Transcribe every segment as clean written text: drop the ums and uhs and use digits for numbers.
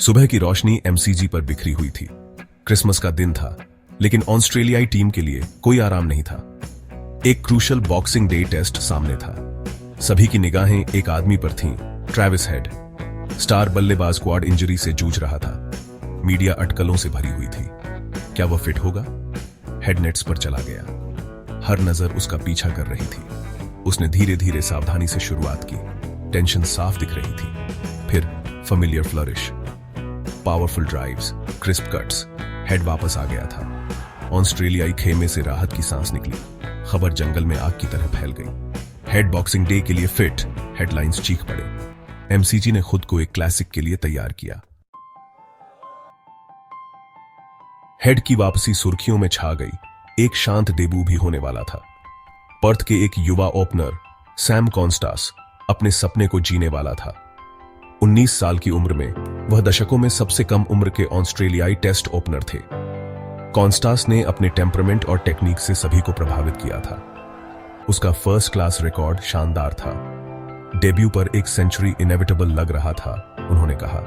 सुबह की रोशनी एमसीजी पर बिखरी हुई थी। क्रिसमस का दिन था, लेकिन ऑस्ट्रेलियाई टीम के लिए कोई आराम नहीं था। एक क्रूशल बॉक्सिंग डे टेस्ट सामने था। सभी की निगाहें एक आदमी पर थीं, ट्रेविस हेड। स्टार बल्लेबाज क्वाड इंजरी से जूझ रहा था। मीडिया अटकलों से भरी हुई थी। क्या वह फिट होगा? हेड नेट्स पर चला गया। हर नजर उसका पीछा कर रही थी। उसने धीरे धीरे सावधानी से शुरुआत की। टेंशन साफ दिख रही थी। फिर familiar flourish, powerful drives, crisp cuts. Head वापस आ गया था। ऑस्ट्रेलियाई खेमे से राहत की सांस निकली। खबर जंगल में आग की तरह फैल गई। हेड बॉक्सिंग डे के लिए फिट, हेडलाइंस चीख पड़े। एमसीजी ने खुद को एक क्लासिक के लिए तैयार किया। हेड की वापसी सुर्खियों में छा गई। एक शांत डेब्यू भी होने वाला था। पर्थ के एक युवा ओपनर सैम कॉन्स्टास अपने सपने को जीने वाला था। 19 साल की उम्र में वह दशकों में सबसे कम उम्र के ऑस्ट्रेलियाई टेस्ट ओपनर थे। कॉन्स्टास ने अपने टेम्परामेंट और टेक्निक से सभी को प्रभावित किया था। उसका फर्स्ट क्लास रिकॉर्ड शानदार था। डेब्यू पर एक सेंचुरी इनेविटेबल लग रहा था, उन्होंने कहा।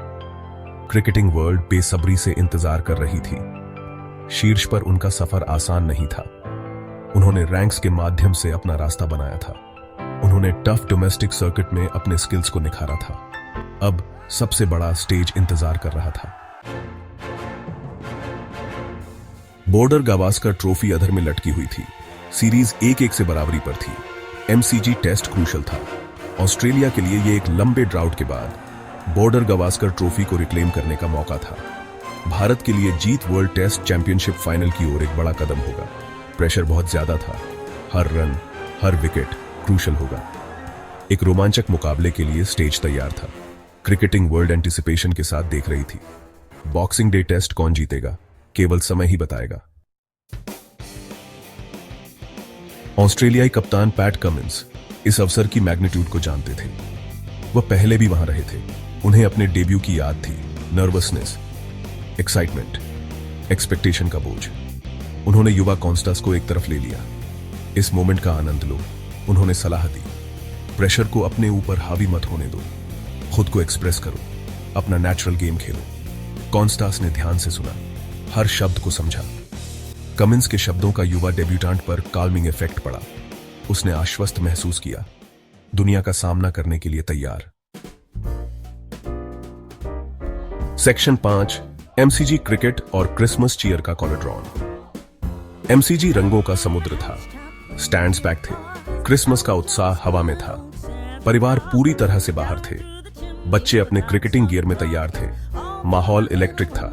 क्रिकेटिंग वर्ल्ड बेसब्री से इंतजार कर रही थी। शीर्ष पर उनका सफर आसान नहीं था। उन्होंने रैंक्स के माध्यम से अपना रास्ता बनाया था। उन्होंने टफ डोमेस्टिक सर्किट में अपने स्किल्स को निखारा था। अब सबसे बड़ा स्टेज इंतजार कर रहा था। बॉर्डर गावस्कर ट्रॉफी अधर में लटकी हुई थी। सीरीज 1-1 से बराबरी पर थी। एमसीजी टेस्ट क्रूशल था। ऑस्ट्रेलिया के लिए यह एक लंबे ड्राउट के बाद बॉर्डर गावस्कर ट्रॉफी को रिक्लेम करने का मौका था। भारत के लिए जीत वर्ल्ड टेस्ट चैंपियनशिप फाइनल की ओर एक बड़ा कदम होगा। प्रेशर बहुत ज्यादा था। हर रन, हर विकेट क्रूशल होगा। एक रोमांचक मुकाबले के लिए स्टेज तैयार था। क्रिकेटिंग वर्ल्ड एंटिसिपेशन के साथ देख रही थी। बॉक्सिंग डे टेस्ट कौन जीतेगा, केवल समय ही बताएगा। ऑस्ट्रेलियाई कप्तान पैट कमिंस इस अवसर की मैग्नीट्यूड को जानते थे। वह पहले भी वहां रहे थे। उन्हें अपने डेब्यू की याद थी। नर्वसनेस, एक्साइटमेंट, एक्सपेक्टेशन का बोझ। उन्होंने युवा कॉन्स्टास को एक तरफ ले लिया। इस मोमेंट का आनंद लो, उन्होंने सलाह दी। प्रेशर को अपने ऊपर हावी मत होने दो। खुद को एक्सप्रेस करो, अपना नेचुरल गेम खेलो। कॉन्स्टास ने ध्यान से सुना, हर शब्द को समझा। कमिंस के शब्दों का युवा डेब्यूटेंट पर काल्मिंग इफेक्ट पड़ा। उसने आश्वस्त महसूस किया, दुनिया का सामना करने के लिए तैयार। सेक्शन 5, एमसीजी क्रिकेट और क्रिसमस चीयर का कोलोड्रॉन। एमसीजी रंगों का समुद्र था। स्टैंड्स पैक थे। क्रिसमस का उत्साह हवा में था। परिवार पूरी तरह से बाहर थे। बच्चे अपने क्रिकेटिंग गियर में तैयार थे। माहौल इलेक्ट्रिक था।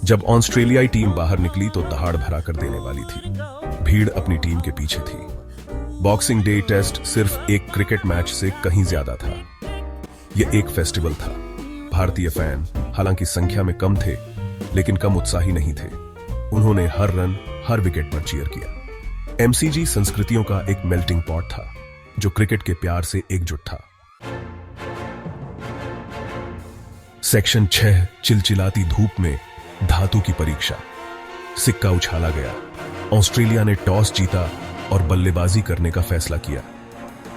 जब ऑस्ट्रेलियाई टीम बाहर निकली तो दहाड़ भरा कर देने वाली थी। भीड़ अपनी टीम के पीछे थी। बॉक्सिंग डे टेस्ट सिर्फ एक क्रिकेट मैच से कहीं ज्यादा था। यह एक फेस्टिवल था। भारतीय फैन हालांकि संख्या में कम थे, लेकिन कम उत्साही नहीं थे। उन्होंने हर रन, हर विकेट पर चीयर किया। एमसीजी संस्कृतियों का एक मेल्टिंग पॉट था, जो क्रिकेट के प्यार से एकजुट था। सेक्शन 6, चिलचिलाती धूप में धातु की परीक्षा। सिक्का उछाला गया। ऑस्ट्रेलिया ने टॉस जीता और बल्लेबाजी करने का फैसला किया।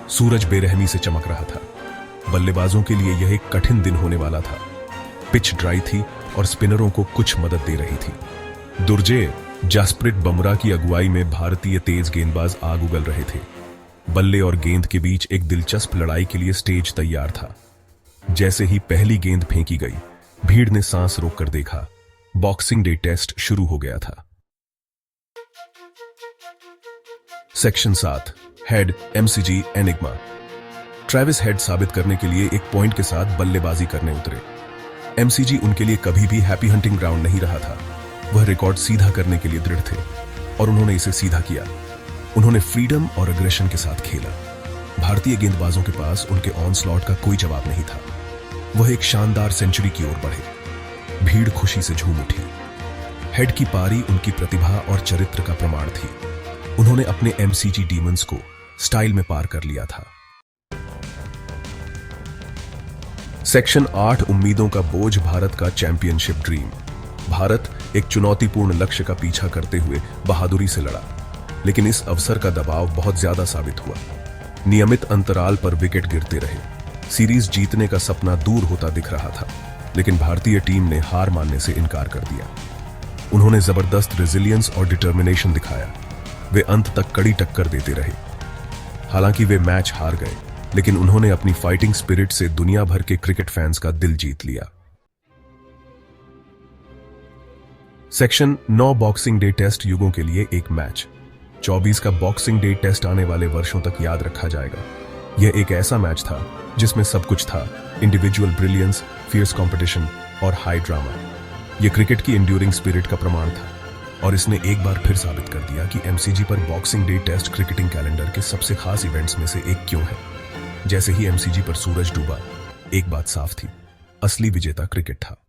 सूरज बेरहमी से चमक रहा था। बल्लेबाजों के लिए यह एक कठिन दिन होने वाला था। पिच ड्राई थी और स्पिनरों को कुछ मदद दे रही थी। दुर्जय जसप्रीत बुमराह की अगुवाई में भारतीय तेज गेंदबाज आग उगल रहे थे। बल्ले और गेंद के बीच एक दिलचस्प लड़ाई के लिए स्टेज तैयार था। जैसे ही पहली गेंद फेंकी गई, भीड़ ने सांस रोककर देखा। बॉक्सिंग डे टेस्ट शुरू हो गया था। Section 7, head MCG enigma. Travis head साबित करने के लिए एक पॉइंट के साथ बल्लेबाजी करने उतरे। एमसीजी उनके लिए कभी भी हैप्पी हंटिंग ग्राउंड नहीं रहा था। वह रिकॉर्ड सीधा करने के लिए दृढ़ थे और उन्होंने इसे सीधा किया। उन्होंने फ्रीडम और अग्रेशन के साथ खेला। भारतीय गेंदबाजों के पास उनके ऑनस्लॉट का कोई जवाब नहीं था। वह एक शानदार सेंचुरी की ओर बढ़े। भीड़ खुशी से झूम उठी। हेड की पारी उनकी प्रतिभा और चरित्र का प्रमाण थी। उन्होंने अपने एमसीजी डीमंस को स्टाइल में पार कर लिया था। सेक्शन 8, उम्मीदों का बोझ। भारत का चैंपियनशिप ड्रीम। भारत एक चुनौतीपूर्ण लक्ष्य का पीछा करते हुए बहादुरी से लड़ा, लेकिन इस अवसर का दबाव बहुत ज्यादा साबित हुआ। नियमित अंतराल पर विकेट गिरते रहे। सीरीज जीतने का सपना दूर होता दिख रहा था। लेकिन भारतीय टीम ने हार मानने से इनकार कर दिया। उन्होंने जबरदस्त रेजिलियंस और डिटर्मिनेशन दिखाया। वे अंत तक कड़ी टक्कर देते रहे। हालांकि वे मैच हार गए, लेकिन उन्होंने अपनी फाइटिंग स्पिरिट से दुनिया भर के क्रिकेट फैंस का दिल जीत लिया। सेक्शन 9 बॉक्सिंग डे टेस्ट युगों के लिए एक मैच। 24 का बॉक्सिंग डे टेस्ट आने वाले वर्षों तक याद रखा जाएगा। यह एक ऐसा मैच था जिसमें सब कुछ था, इंडिविजुअल ब्रिलियंस, फियर्स कंपटीशन और हाई ड्रामा। यह क्रिकेट की एंड्यूरिंग स्पिरिट का प्रमाण था और इसने एक बार फिर साबित कर दिया कि एमसीजी पर Boxing Day test cricketing calendar के सबसे खास इवेंट्स में से एक क्यों है। जैसे ही एमसीजी पर सूरज डूबा, एक बात साफ थी, असली विजेता क्रिकेट था।